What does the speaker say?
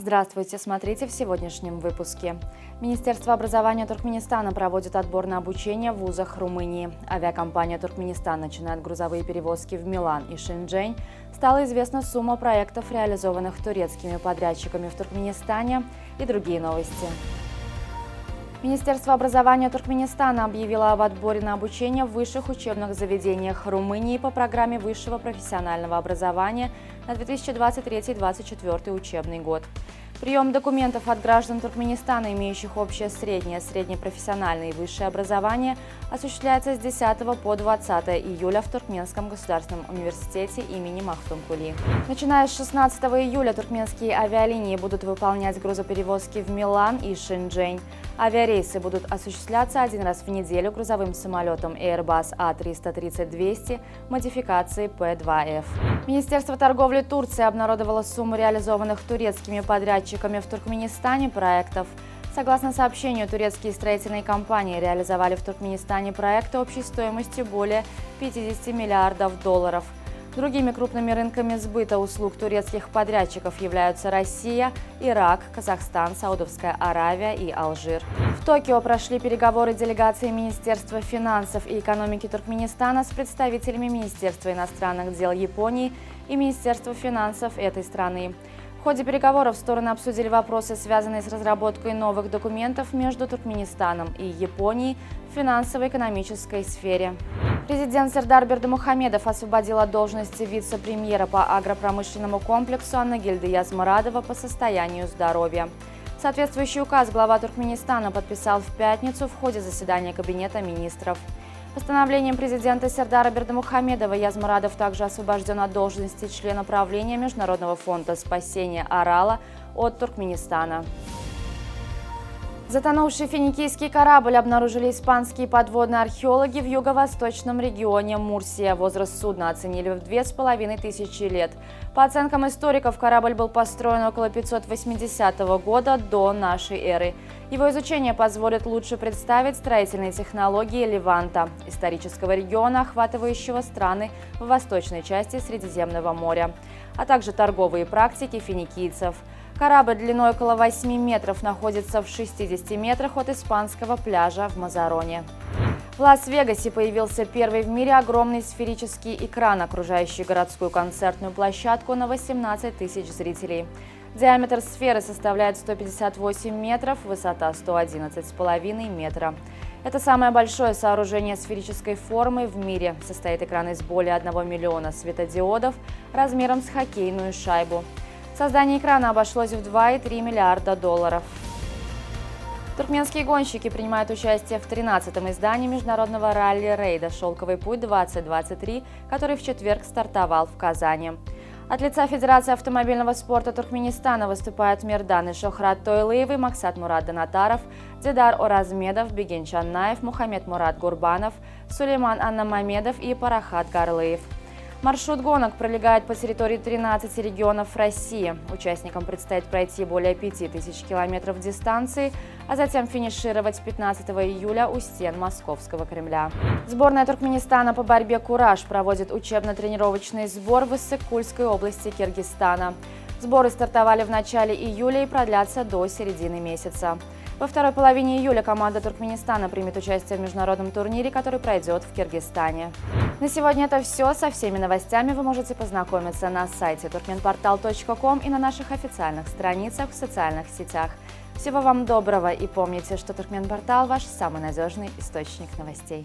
Здравствуйте, смотрите в сегодняшнем выпуске. Министерство образования Туркменистана проводит отбор на обучение в вузах Румынии. Авиакомпания «Туркменистан» начинает грузовые перевозки в Милан и Шэньчжэнь. Стала известна сумма проектов, реализованных турецкими подрядчиками в Туркменистане, и другие новости. Министерство образования Туркменистана объявило об отборе на обучение в высших учебных заведениях Румынии по программе высшего профессионального образования на 2023-2024 учебный год. Прием документов от граждан Туркменистана, имеющих общее среднее, среднепрофессиональное и высшее образование, осуществляется с 10 по 20 июля в Туркменском государственном университете имени Махтумкули. Начиная с 16 июля туркменские авиалинии будут выполнять грузоперевозки в Милан и Шэньчжэнь. Авиарейсы будут осуществляться один раз в неделю грузовым самолетом Airbus A330-200 модификации P2F. Министерство торговли Турции обнародовало сумму реализованных турецкими подрядчиками в Туркменистане проектов. Согласно сообщению, турецкие строительные компании реализовали в Туркменистане проекты общей стоимостью более 50 миллиардов долларов. Другими крупными рынками сбыта услуг турецких подрядчиков являются Россия, Ирак, Казахстан, Саудовская Аравия и Алжир. В Токио прошли переговоры делегации Министерства финансов и экономики Туркменистана с представителями Министерства иностранных дел Японии и Министерства финансов этой страны. В ходе переговоров стороны обсудили вопросы, связанные с разработкой новых документов между Туркменистаном и Японией в финансово-экономической сфере. Президент Сердар Бердымухамедов освободил от должности вице-премьера по агропромышленному комплексу Аннагильды Язмурадова по состоянию здоровья. Соответствующий указ глава Туркменистана подписал в пятницу в ходе заседания Кабинета министров. Постановлением президента Сердара Бердымухамедова Язмурадов также освобожден от должности члена правления Международного фонда спасения Арала от Туркменистана. Затонувший финикийский корабль обнаружили испанские подводные археологи в юго-восточном регионе Мурсия. Возраст судна оценили в 2500 лет. По оценкам историков, корабль был построен около 580 года до нашей эры. Его изучение позволит лучше представить строительные технологии Леванта, исторического региона, охватывающего страны в восточной части Средиземного моря, а также торговые практики финикийцев. Корабль длиной около 8 метров находится в 60 метрах от испанского пляжа в Мазароне. В Лас-Вегасе появился первый в мире огромный сферический экран, окружающий городскую концертную площадку на 18 тысяч зрителей. Диаметр сферы составляет 158 метров, высота 111,5 метра. Это самое большое сооружение сферической формы в мире. Состоит экран из более 1 миллиона светодиодов размером с хоккейную шайбу. Создание экрана обошлось в 2,3 миллиарда долларов. Туркменские гонщики принимают участие в 13-м издании международного ралли-рейда «Шелковый путь-2023», который в четверг стартовал в Казани. От лица Федерации автомобильного спорта Туркменистана выступают Мирдан и Шохрат Тойлыевы, Максат Мурат Данатаров, Дидар Оразмедов, Беген Чаннаев, Мухаммед Мурат Гурбанов, Сулейман Аннамамедов и Парахат Гарлыев. Маршрут гонок пролегает по территории 13 регионов России. Участникам предстоит пройти более 5000 километров дистанции, а затем финишировать 15 июля у стен Московского Кремля. Сборная Туркменистана по борьбе «Кураж» проводит учебно-тренировочный сбор в Иссык-Кульской области Киргизстана. Сборы стартовали в начале июля и продлятся до середины месяца. Во второй половине июля команда Туркменистана примет участие в международном турнире, который пройдет в Киргизстане. На сегодня это все. Со всеми новостями вы можете познакомиться на сайте turkmenportal.com и на наших официальных страницах в социальных сетях. Всего вам доброго и помните, что Туркменпортал – ваш самый надежный источник новостей.